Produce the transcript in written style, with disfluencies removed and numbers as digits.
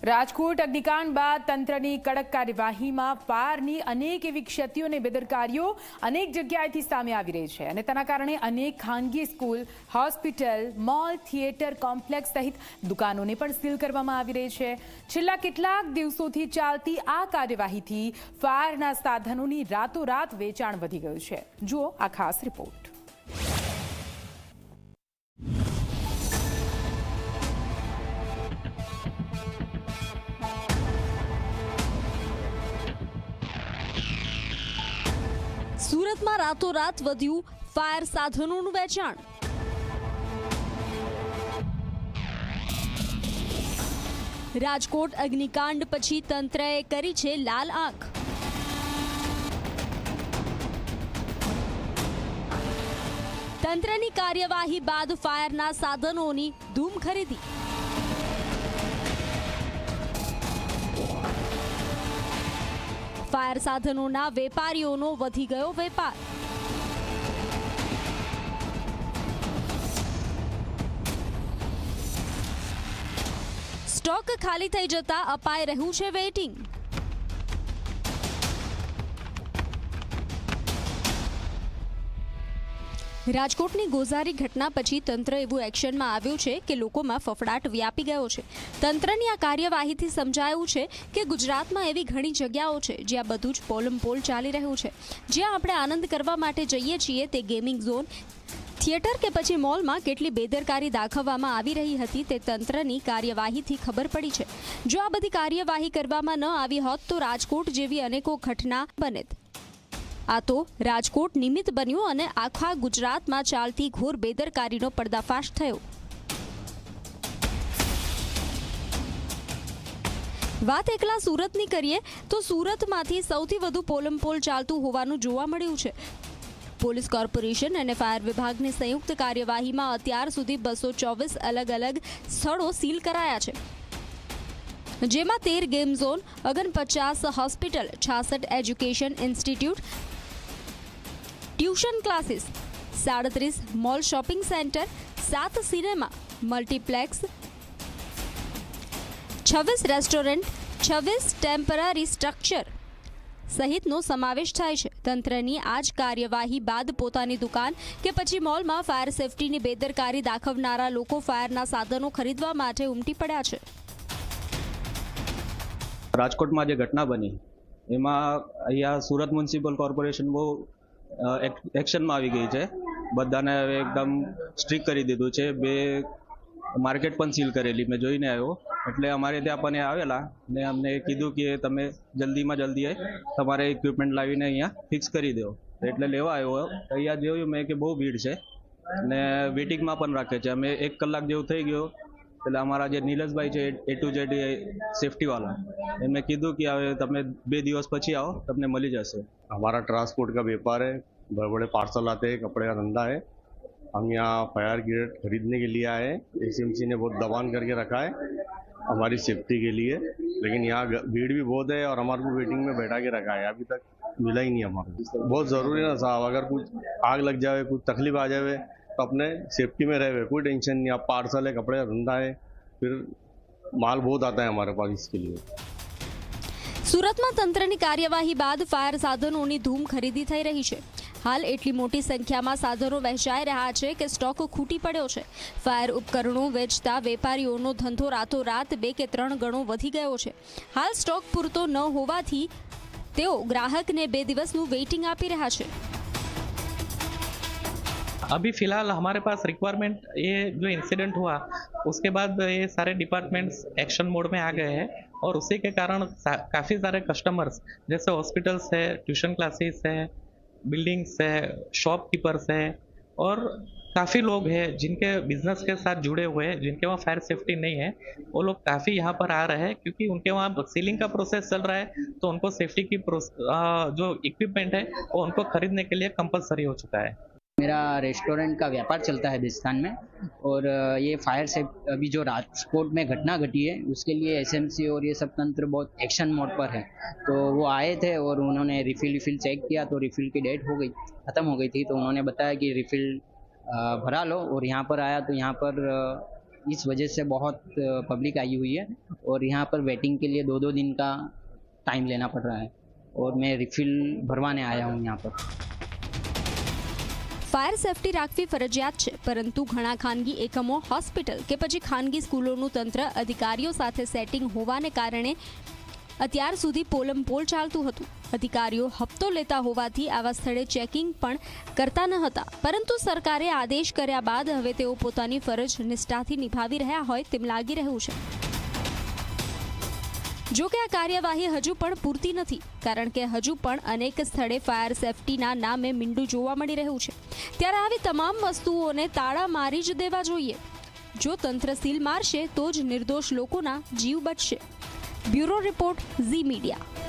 રાજકોટ અગ્નિકાંડ બાદ તંત્રની કડક કાર્યવાહીમાં ફાયરની અનેક એવી ક્ષતિઓ અને બેદરકારીઓ અનેક જગ્યાએથી સામે આવી રહી છે અને તેના કારણે અનેક ખાનગી school, hospital, mall, theatre complex સહિત દુકાનોને પણ સીલ કરવામાં આવી રહી છે। છેલ્લા કેટલાક દિવસોથી ચાલતી આ કાર્યવાહીથી ફાયરના સાધનોની રાતોરાત વેચાણ વધી ગયું છે। જુઓ આ ખાસ રિપોર્ટ। સુરતમાં રાતોરાત વધ્યું ફાયર સાધનોનું વેચાણ। રાજકોટ અગ્નિકાંડ પછી તંત્રએ કરી છે લાલ આંખ। તંત્રની કાર્યવાહી બાદ ફાયરના સાધનોની ધૂમ ખરીદી। ફાયર સાધનોના વેપારીઓનો વધી ગયો વેપાર। સ્ટોક ખાલી થઈ જતા અપાઈ રહ્યું છે વેઇટિંગ। રાજકોટની ગોઝારી ઘટના પછી તંત્ર એવું એક્શનમાં આવ્યું છે કે લોકોમાં ફફડાટ વ્યાપી ગયો છે। તંત્રની આ કાર્યવાહીથી સમજાયું છે કે ગુજરાતમાં એવી ઘણી જગ્યાઓ છે જ્યાં બધું જ પોલમપોલ ચાલી રહ્યું છે। જ્યાં આપણે આનંદ કરવા માટે જઈએ છીએ તે ગેમિંગ ઝોન, થિયેટર કે પછી મોલમાં કેટલી બેદરકારી દાખવવામાં આવી રહી હતી તે તંત્રની કાર્યવાહીથી ખબર પડી છે। જો આ બધી કાર્યવાહી કરવામાં ન આવી હોત તો રાજકોટ જેવી અનેકો ઘટના બનેત। આ તો રાજકોટ નિમિત્ત બન્યું અને આખા ગુજરાતમાં ચાલતી ઘોર બેદરકારીનો પર્દાફાશ થયો। વાત એકલા સુરતની કરીએ તો સુરતમાંથી સૌથી વધુ પોલમપોલ ચાલતું હોવાનું જોવા મળ્યું છે। પોલીસ કોર્પોરેશન અને ફાયર વિભાગની સંયુક્ત કાર્યવાહીમાં અત્યાર સુધી 224 અલગ અલગ સ્થળો સીલ કરાયા છે, જેમાં 13 game zone, 49 hospital, 66 education institute, tuition classes, 37 mall shopping centre, 7 cinema, multiplex, 26 restaurant, 26 temporary structure સહિતનો સમાવેશ થાય છે। તંત્રની આ જ કાર્યવાહી બાદ પોતાની દુકાન કે પછી મોલમાં ફાયર સેફટીની બેદરકારી દાખવનારા લોકો ફાયરના સાધનો ખરીદવા માટે ઉમટી પડ્યા છે। રાજકોટમાં જે ઘટના બની એમાં અહીંયા સુરત મ્યુનિસિપલ કોર્પોરેશન બહુ એક્શનમાં આવી ગઈ છે। બધાને એકદમ સ્ટ્રિક્ટ કરી દીધું છે। 2 માર્કેટ પણ સીલ કરેલી મેં જોઈને આવ્યો, એટલે અમારે ત્યાં પણ આવેલા ને અમને કીધું કે તમે જલ્દીમાં જલ્દી તમારે ઇક્વિપમેન્ટ લાવીને અહીંયા ફિક્સ કરી દો, એટલે લેવા આવ્યો। અહીંયા જોયું મેં કે બહુ ભીડ છે ને વેટિંગમાં પણ રાખે છે। અમે 1 કલાક જેવું થઈ ગયો, એટલે અમારા જે નીલજભાઈ છે A to Z સેफ्टी वाला એમને કીધું કે હવે તમે 2 દિવસ પછી આવો, તમને મળી જશે। हमारा ट्रांसपोर्ट का व्यापार है, बड़े बड़े पार्सल आते हैं, कपड़े का धंधा है। हम यहाँ फायर ग्रेड खरीदने के लिए आए हैं। SMC ने बहुत दबान करके रखा है हमारी सेफ्टी के लिए, लेकिन यहाँ भीड़ भी बहुत है और हमारे को वेटिंग में बैठा के रखा है। अभी तक मिला ही नहीं हमारे को। बहुत ज़रूरी है ना साहब, अगर कुछ आग लग जाए, कुछ तकलीफ आ जाए तो अपने सेफ्टी में रहे, कोई टेंशन नहीं। आप पार्सल है, कपड़े का धंधा है, फिर माल बहुत आता है हमारे पास इसके लिए। સુરતમાં તંત્રની કાર્યવાહી બાદ ફાયર સાધનોની ધૂમ ખરીદી થઈ રહી છે। હાલ એટલી મોટી સંખ્યામાં સાધનો વહેંચાઈ રહ્યા છે કે સ્ટોક ખૂટી પડ્યો છે। ફાયર ઉપકરણો વેચતા વેપારીઓનો ધંધો રાતોરાત 2 કે 3 ગણો વધી ગયો છે। હાલ સ્ટોક પૂરતો ન હોવાથી તેઓ ગ્રાહકને 2 દિવસનું વેઇટિંગ આપી રહ્યા છે। अभी फिलहाल हमारे पास रिक्वायरमेंट ये जो इंसिडेंट हुआ उसके बाद ये सारे डिपार्टमेंट्स एक्शन मोड में आ गए हैं और उसी के कारण काफ़ी सारे कस्टमर्स जैसे हॉस्पिटल्स है, ट्यूशन क्लासेस है, बिल्डिंग्स है, शॉपकीपर्स है और काफ़ी लोग हैं जिनके बिजनेस के साथ जुड़े हुए हैं, जिनके वहाँ फायर सेफ्टी नहीं है, वो लोग काफ़ी यहाँ पर आ रहे हैं क्योंकि उनके वहाँ सीलिंग का प्रोसेस चल रहा है, तो उनको सेफ्टी की जो इक्विपमेंट है वो उनको खरीदने के लिए कंपलसरी हो चुका है। मेरा रेस्टोरेंट का व्यापार चलता है बिस्तान में, और ये फायर से अभी जो राजकोट में घटना घटी है उसके लिए SMC और ये सब तंत्र बहुत एक्शन मोड पर है। तो वो आए थे और उन्होंने रिफिल चेक किया तो रिफिल की डेट ख़त्म हो गई थी, तो उन्होंने बताया कि रिफिल भरा लो, और यहाँ पर आया तो यहाँ पर इस वजह से बहुत पब्लिक आई हुई है और यहाँ पर वेटिंग के लिए 2-2 दिन का टाइम लेना पड़ रहा है और मैं रिफिल भरवाने आया हूँ यहाँ पर। ફાયર સેફટી રાખવી ફરજિયાત છે, પરંતુ ઘણા ખાનગી એકમો, હોસ્પિટલ કે પછી ખાનગી સ્કૂલોનું તંત્ર અધિકારીઓ સાથે સેટિંગ હોવાને કારણે અત્યાર સુધી પોલમપોલ ચાલતું હતું. અધિકારીઓ હપ્તો લેતા હોવાથી આવા સ્થળે ચેકિંગ પણ કરતા ન હતા, પરંતુ સરકારે આદેશ કર્યા બાદ હવે તેઓ પોતાની ફરજ નિષ્ઠાથી નિભાવી રહ્યા હોય તેમ લાગી રહ્યું છે. જો કે આ કાર્યવાહી હજુ પણ પૂરતી નથી, કારણ કે હજુ પણ અનેક સ્થળે ફાયર સેફટીના નામે મીંડું જોવા મળી રહ્યું છે. ત્યારે આવી તમામ વસ્તુઓને તાળા મારી જ દેવા જોઈએ. જો તંત્ર સીલ મારશે તો જ નિર્દોષ લોકોના જીવ બચશે. Bureau report, Zee media.